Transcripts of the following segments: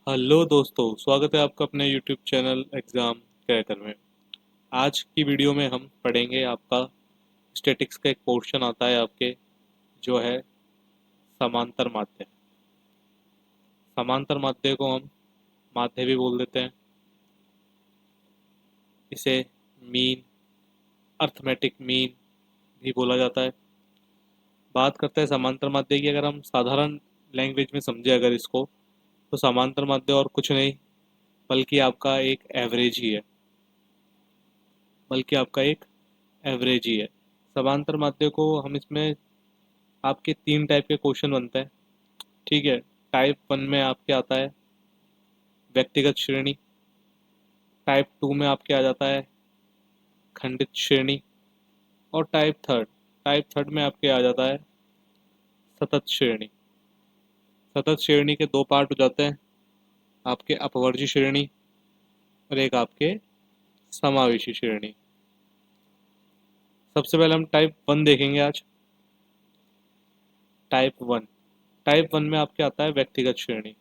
Hello दोस्तों, स्वागत है आपका अपने यूट्यूब चैनल एग्ज़ाम क्रैकर में। आज की वीडियो में हम पढ़ेंगे आपका स्टैटिक्स का एक पोर्शन आता है आपके, जो है समांतर माध्य। समांतर माध्य को हम माध्य भी बोल देते हैं। इसे मीन, अर्थमेटिक मीन भी बोला जाता है। बात करते हैं समांतर माध्य की। अगर हम साधारण लैंग्वेज में समझे अगर इसको, तो समांतर माध्य और कुछ नहीं बल्कि आपका एक एवरेज ही है। बल्कि आपका एक एवरेज ही है। समांतर माध्य को हम इसमें आपके तीन टाइप के क्वेश्चन बनते हैं। ठीक है। टाइप वन में आपके आता है व्यक्तिगत श्रेणी। टाइप टू में आपके आ जाता है खंडित श्रेणी। और टाइप थर्ड में आपके आ जाता है सतत श्रेणी। सतत श्रेणी के दो पार्ट हो जाते हैं, आपके अपवर्जी श्रेणी और एक आपके समावेशी श्रेणी। सबसे पहले हम टाइप वन देखेंगे आज। टाइप वन में आपके आता है व्यक्तिगत श्रेणी।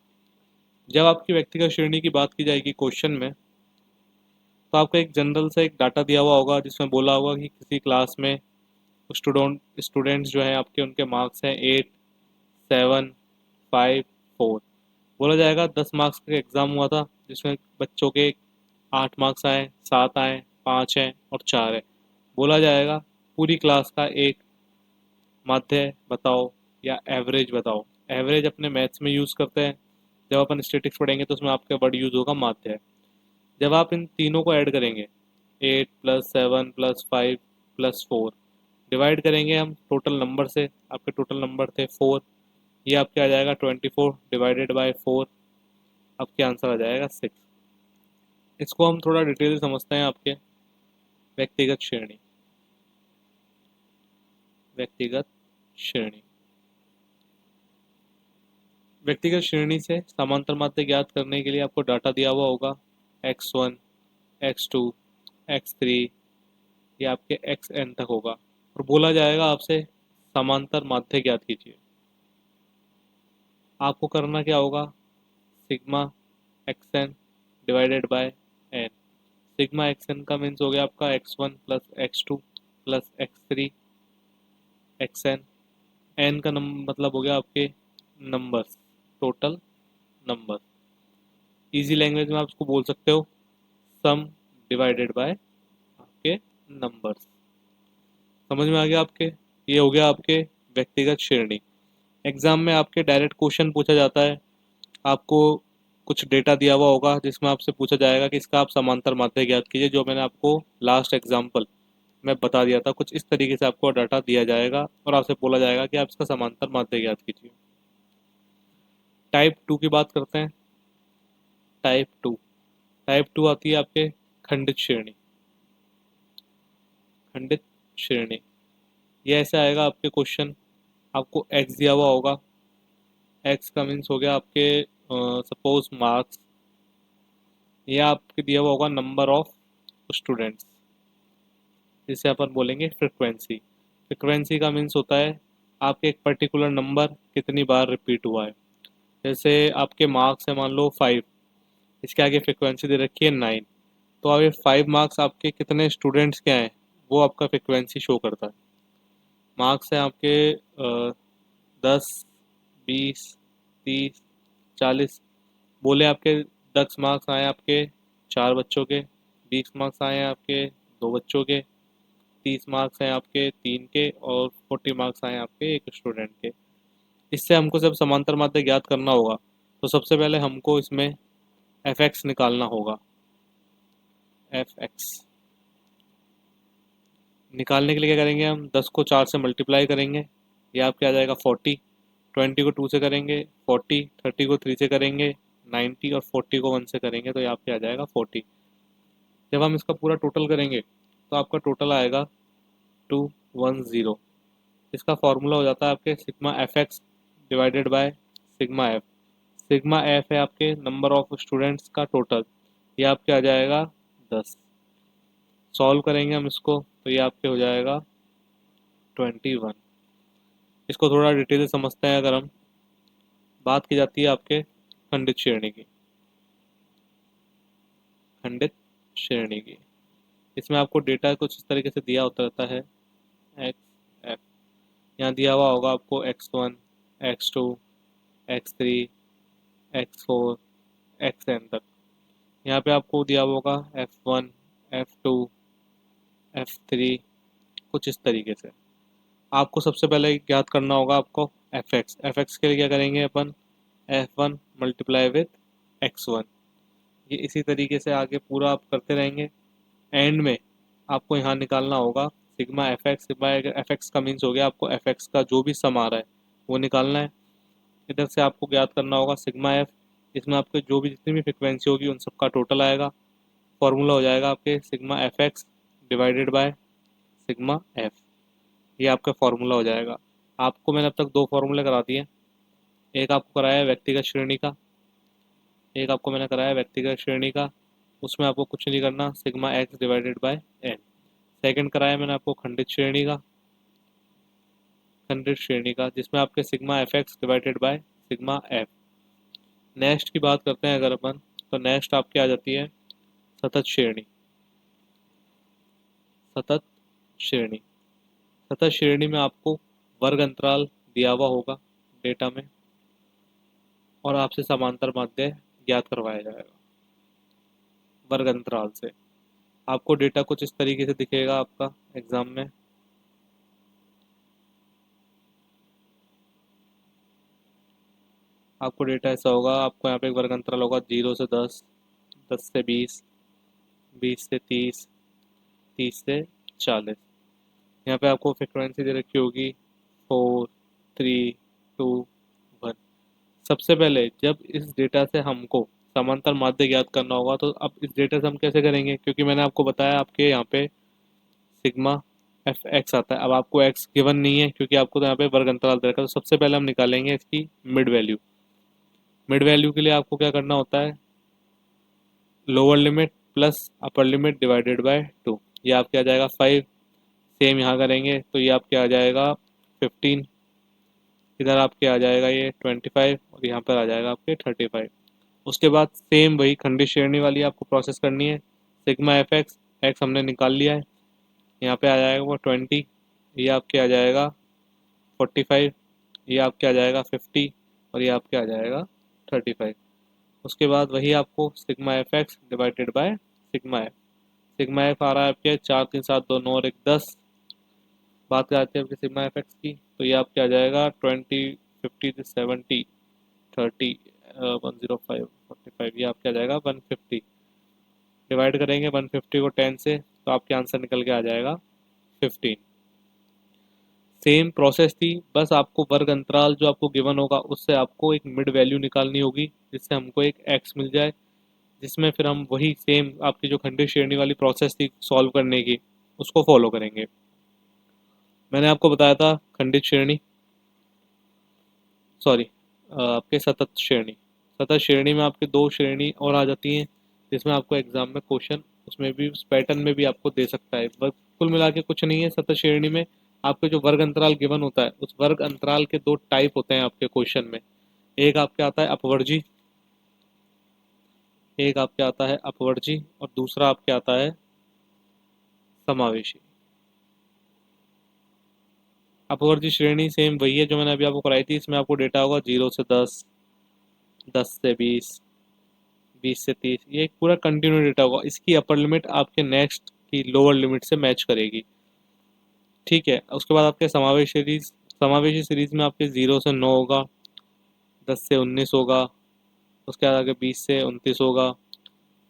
जब आपकी व्यक्तिगत श्रेणी की बात की जाएगी क्वेश्चन में, तो आपको एक जनरल सा एक डाटा दिया हुआ होगा जिसमें बोला होगा कि किसी क्लास में स्टूडेंट्स जो हैं आपके, उनके मार्क्स हैं 8, 7, 5, 4। बोला जाएगा 10 मार्क्स का एग्ज़ाम हुआ था जिसमें बच्चों के 8 मार्क्स आए, 7 आए, 5 हैं और 4 है। बोला जाएगा पूरी क्लास का एक माध्य बताओ या एवरेज बताओ। एवरेज अपने मैथ्स में यूज़ करते हैं। जब अपन स्टेटिक्स पढ़ेंगे तो उसमें आपका वर्ड यूज़ होगा माध्य। जब आप इन तीनों को ऐड करेंगे, 8 + 7 + 5 + 4, डिवाइड करेंगे हम टोटल नंबर से। आपके टोटल नंबर थे 4। ये आपके आ जाएगा 24 डिवाइडेड बाय 4। आपके आंसर आ जाएगा 6। इसको हम थोड़ा डिटेल से समझते हैं। आपके व्यक्तिगत श्रेणी। व्यक्तिगत श्रेणी व्यक्तिगत श्रेणी से समांतर माध्य ज्ञात करने के लिए आपको डाटा दिया हुआ होगा x1, x2, x3, ये आपके xn तक होगा और बोला जाएगा आपसे समांतर माध्य ज्ञात कीजिए। आपको करना क्या होगा, sigma x n divided by n. Sigma x n का मीन्स हो गया आपका x1 + x2 + x3 xn. N का मतलब हो गया आपके numbers, total number. Easy language में आप इसको बोल सकते हो सम डिवाइडेड बाय आपके नंबर्स। समझ में आ गया आपके। ये हो गया आपके व्यक्तिगत श्रेणी। एग्जाम में आपके डायरेक्ट क्वेश्चन पूछा जाता है। आपको कुछ डेटा दिया हुआ होगा जिसमें आपसे पूछा जाएगा कि इसका आप समांतर माध्य ज्ञात कीजिए। जो मैंने आपको लास्ट एग्जाम्पल में बता दिया था, कुछ इस तरीके से आपको डाटा दिया जाएगा और आपसे बोला जाएगा कि आप इसका समांतर माध्य ज्ञात कीजिए। टाइप टू की बात करते हैं। टाइप टू टाइप टू आती है आपके खंडित श्रेणी। खंडित श्रेणी, ये ऐसे आएगा आपके क्वेश्चन। आपको एक्स दिया हुआ होगा। एक्स का मीन्स हो गया आपके सपोज मार्क्स। ये आपके दिया हुआ होगा नंबर ऑफ स्टूडेंट्स, जिसे अपन बोलेंगे फ्रिक्वेंसी। फ्रिक्वेंसी का मीन्स होता है आपके एक पर्टिकुलर नंबर कितनी बार रिपीट हुआ है। जैसे आपके मार्क्स है मान लो 5, इसके आगे फ्रिक्वेंसी दे रखी है 9। तो अब ये 5 मार्क्स आपके कितने स्टूडेंट्स के हैं, वो आपका फ्रिक्वेंसी शो करता है। मार्क्स है आपके 10, 20, 30, 40। बोले आपके 10 मार्क्स आए आपके 4 बच्चों के, 20 मार्क्स आए हैं आपके 2 बच्चों के, 30 मार्क्स हैं आपके 3 के और 40 मार्क्स आए हैं आपके एक स्टूडेंट के। इससे हमको जब समांतर माध्य ज्ञात करना होगा, तो सबसे पहले हमको इसमें एफ एक्स निकालना होगा। एफ एक्स निकालने के लिए क्या करेंगे, हम 10 को 4 से मल्टीप्लाई करेंगे, ये आपके आ जाएगा 40। 20 को 2 से करेंगे 40, 30 को 3 से करेंगे 90 और 40 को 1 से करेंगे तो ये आपके आ जाएगा 40। जब हम इसका पूरा टोटल करेंगे तो आपका टोटल आएगा 210। इसका फॉर्मूला हो जाता है आपके sigma F X divided by sigma F. Sigma F है आपके नंबर ऑफ स्टूडेंट्स का टोटल, ये आपके आ जाएगा 10। सॉल्व करेंगे हम इसको तो ये आपके हो जाएगा 21। इसको थोड़ा डिटेल से समझते हैं। अगर हम बात की जाती है आपके खंडित श्रेणी की, खंडित श्रेणी की। इसमें आपको डेटा कुछ इस तरीके से दिया होता रहता है, एक्स एफ। यहाँ दिया हुआ होगा आपको x1, x2, x3, x4, xn तक। यहाँ पे आपको दिया हुआ होगा f1, f2, f3, कुछ इस तरीके से। आपको सबसे पहले ज्ञात करना होगा आपको fx। fx के लिए क्या करेंगे अपन, f1 मल्टीप्लाई विथ x1। ये इसी तरीके से आगे पूरा आप करते रहेंगे। एंड में आपको यहाँ निकालना होगा sigma F x. Sigma F x का मीन्स हो गया आपको एफ एक्स का जो भी सम आ रहा है वो निकालना है। इधर से आपको ज्ञात करना होगा सिग्मा एफ। इसमें आपके जो भी जितनी भी फ्रिक्वेंसी होगी उन सबका टोटल आएगा। फॉर्मूला हो जाएगा आपके sigma F X divided by sigma F. ये आपका फॉर्मूला हो जाएगा। आपको मैंने अब तक दो फॉर्मूले करा दिए। एक आपको कराया है व्यक्तिगत श्रेणी का, एक आपको मैंने कराया व्यक्तिगत श्रेणी का। उसमें आपको कुछ नहीं करना, sigma x divided by n. Second कराया मैंने आपको खंडित श्रेणी का, खंडित श्रेणी का जिसमें आपके sigma F X divided by sigma F. Next की बात करते हैं अगर अपन, तो नेक्स्ट आपकी आ जाती है सतत श्रेणी। सतत श्रेणी, सतत श्रेणी में आपको वर्ग अंतराल दिया हुआ होगा डेटा में, और आपसे समांतर माध्य ज्ञात करवाया जाएगा वर्ग अंतराल से। आपको डेटा कुछ इस तरीके से दिखेगा आपका एग्जाम में। आपको डेटा ऐसा होगा, आपको यहाँ पे एक वर्ग अंतराल होगा 0 से 10, 10 से 20, 20 से 30, 30 से 40। यहाँ पे आपको फ्रिक्वेंसी दे रखी होगी 4, 3, 2, 1। सबसे पहले जब इस डेटा से हमको समांतर माध्य ज्ञात करना होगा, तो अब इस डेटा से हम कैसे करेंगे, क्योंकि मैंने आपको बताया आपके यहाँ पे सिग्मा एफ एक्स आता है। अब आपको एक्स गिवन नहीं है क्योंकि आपको तो यहाँ पे वर्ग अंतराल दे रखा है। तो सबसे पहले हम निकालेंगे इसकी मिड वैल्यू। मिड वैल्यू के लिए आपको क्या करना होता है, lower limit plus upper limit divided by 2। ये आपके आ जाएगा 5। सेम यहाँ करेंगे तो ये आपके आ जाएगा 15। इधर आपके आ जाएगा ये 25, और यहाँ पर आ जाएगा आपके 35। उसके बाद सेम वही खंडित श्रेणी वाली आपको प्रोसेस करनी है। सिग्मा एफ एक्स, एक्स हमने निकाल लिया है, यहाँ पे आ जाएगा वो 20। ये आपके आ जाएगा 45। ये आपके आ जाएगा 50, और ये आपके आ जाएगा 35। उसके बाद वही आपको sigma F X divided by sigma F. Sigma F आ रहा है आपके 4, 3, 7, 2, 9 और 1, 10। बात करते हैं आपके सिग्मा एफ एक्स की, तो ये आपके आ जाएगा 20, 50, 70, 30, 105, 45। ये आपके आ जाएगा 150। डिवाइड करेंगे 150 को 10 से, तो आपके आंसर निकल के आ जाएगा 15। सेम प्रोसेस थी, बस आपको वर्ग अंतराल जो आपको गिवन होगा उससे आपको एक मिड वैल्यू निकालनी होगी जिससे हमको एक एक्स मिल जाए, जिसमें फिर हम वही सेम आपकी जो खंडित श्रेणी वाली प्रोसेस थी सॉल्व करने की उसको फॉलो करेंगे। मैंने आपको बताया था खंडित श्रेणी, सॉरी, आपके सतत श्रेणी। सतत श्रेणी में आपके दो श्रेणी और आ जाती हैं जिसमें आपको एग्जाम में क्वेश्चन उसमें भी उस पैटर्न में भी आपको दे सकता है। कुल मिला के कुछ नहीं है सतत श्रेणी में। आपके जो वर्ग अंतराल गिवन होता है उस वर्ग अंतराल के दो टाइप होते हैं आपके क्वेश्चन में। एक आपके आता है अपवर्जी, एक आपके आता है अपवर्जी, और दूसरा आपके आता है समावेशी। अपवर्जी श्रेणी सेम वही है जो मैंने अभी आपको कराई थी। इसमें आपको डेटा होगा 0 से 10, 10 से 20, 20 से 30। ये एक पूरा कंटिन्यू डेटा होगा। इसकी अपर लिमिट आपके नेक्स्ट की लोअर लिमिट से मैच करेगी। ठीक है, उसके बाद आपके समावेश सीरीज, समावेशी सीरीज में आपके 0 से 9 होगा, 10 से 19 होगा, उसके बाद आगे 20 से 29 होगा।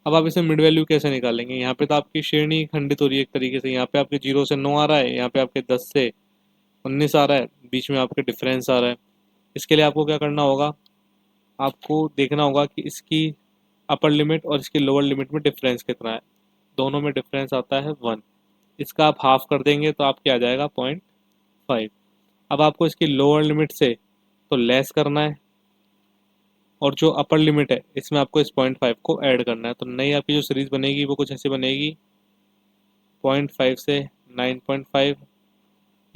अब आप इसे मिड वैल्यू कैसे निकालेंगे, यहाँ पे तो आपकी श्रेणी खंडित हो रही है एक तरीके से। यहाँ पे आपके 0 से 9 आ रहा है, यहाँ पे आपके 10 से 19 आ रहा है, बीच में आपके डिफरेंस आ रहा है। इसके लिए आपको क्या करना होगा, आपको देखना होगा कि इसकी अपर लिमिट और इसकी लोअर लिमिट में डिफरेंस कितना है। दोनों में डिफरेंस आता है 1। इसका आप हाफ कर देंगे तो आपके आ जाएगा 0.5। अब आपको इसकी लोअर लिमिट से तो लेस करना है, और जो अपर लिमिट है इसमें आपको इस 0.5 को ऐड करना है। तो नई आपकी जो सीरीज बनेगी वो कुछ ऐसी बनेगी, 0.5 से 9.5,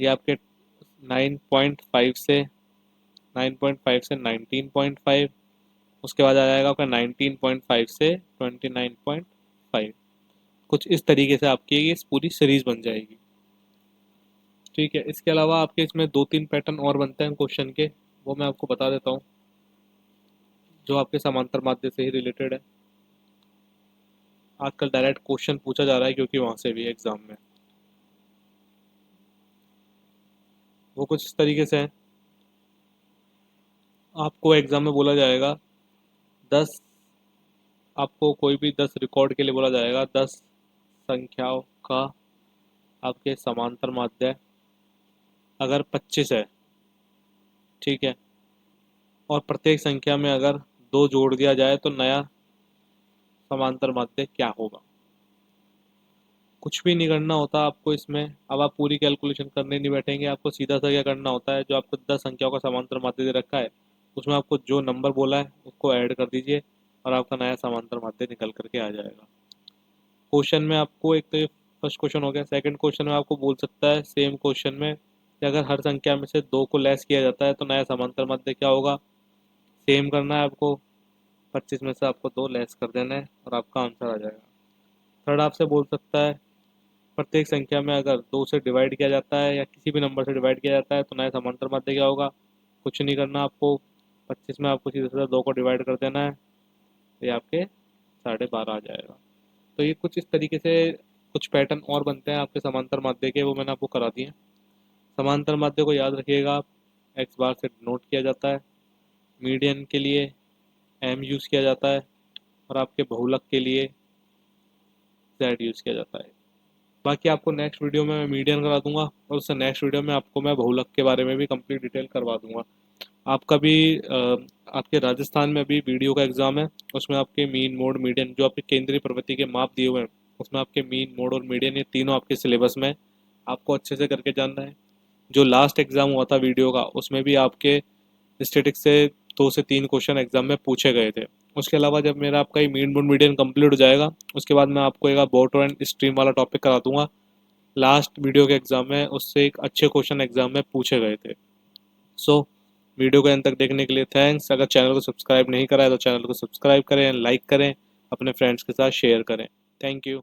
ये आपके 9.5 से 19.5। उसके बाद आ जाएगा आपका 19.5 से 29.5। 5। कुछ इस तरीके से आपकी ये पूरी सीरीज बन जाएगी। ठीक है, इसके अलावा आपके इसमें 2-3 पैटर्न और बनते हैं क्वेश्चन के, वो मैं आपको बता देता हूँ, जो आपके समांतर माध्य से ही रिलेटेड है। आजकल डायरेक्ट क्वेश्चन पूछा जा रहा है क्योंकि वहाँ से भी एग्जाम में, वो कुछ इस तरीके से है। आपको एग्जाम में बोला जाएगा 10, आपको कोई भी 10 रिकॉर्ड के लिए बोला जाएगा, 10 संख्याओं का आपके समांतर माध्य अगर 25 है, ठीक है, और प्रत्येक संख्या में अगर 2 जोड़ दिया जाए तो नया समांतर माध्य क्या होगा। कुछ भी नहीं करना होता आपको इसमें। अब आप पूरी कैलकुलेशन करने नहीं बैठेंगे, आपको सीधा सा क्या करना होता है, जो आपको 10 संख्याओं का समांतर माध्य दे रखा है उसमें आपको जो नंबर बोला है उसको ऐड कर दीजिए और आपका नया समांतर माध्य निकल करके आ जाएगा। क्वेश्चन में आपको एक तो ये फर्स्ट क्वेश्चन हो गया। सेकंड क्वेश्चन में आपको बोल सकता है सेम क्वेश्चन में कि अगर हर संख्या में से 2 को लेस किया जाता है तो नया समांतर माध्य क्या होगा। सेम करना है आपको, 25 में से आपको 2 लेस कर देना है और आपका आंसर आ जाएगा। थर्ड आपसे बोल सकता है प्रत्येक संख्या में अगर 2 से डिवाइड किया जाता है या किसी भी नंबर से डिवाइड किया जाता है तो नया समांतर माध्य क्या होगा। कुछ नहीं करना आपको, 25 में आपको सीधे सीधा 2 को डिवाइड कर देना है, तो ये आपके 12.5 आ जाएगा। तो ये कुछ इस तरीके से कुछ पैटर्न और बनते हैं आपके समांतर माध्य के, वो मैंने आपको करा दिए। समांतर माध्य को याद रखिएगा आप, एक्स बार से नोट किया जाता है, मीडियन के लिए एम यूज़ किया जाता है और आपके बहुलक के लिए जेड यूज़ किया जाता है। बाकी आपको नेक्स्ट वीडियो में मैं मीडियन करा दूंगा और उससे नेक्स्ट वीडियो में आपको मैं बहुलक के बारे में भी कंप्लीट डिटेल करवा दूंगा। आपका भी आपके राजस्थान में अभी वीडियो का एग्ज़ाम है, उसमें आपके मीन मोड मीडियन जो आपके केंद्रीय प्रवृत्ति के माप दिए हुए हैं उसमें आपके मीन मोड और मीडियन ये तीनों आपके सिलेबस में आपको अच्छे से करके जानना है। जो लास्ट एग्ज़ाम हुआ था वीडियो का उसमें भी आपके स्टेटिक्स से 2 से 3 क्वेश्चन एग्जाम में पूछे गए थे। उसके अलावा जब मेरा आपका ये मीन मोड मीडियन कंप्लीट हो जाएगा उसके बाद मैं आपको एक बोटो एंड स्ट्रीम वाला टॉपिक करा दूंगा। लास्ट वीडियो के एग्जाम में उससे एक अच्छे क्वेश्चन एग्जाम में पूछे गए थे। सो वीडियो को अंत तक देखने के लिए थैंक्स। अगर चैनल को सब्सक्राइब नहीं करा है तो चैनल को सब्सक्राइब करें, लाइक करें, अपने फ्रेंड्स के साथ शेयर करें। Thank you.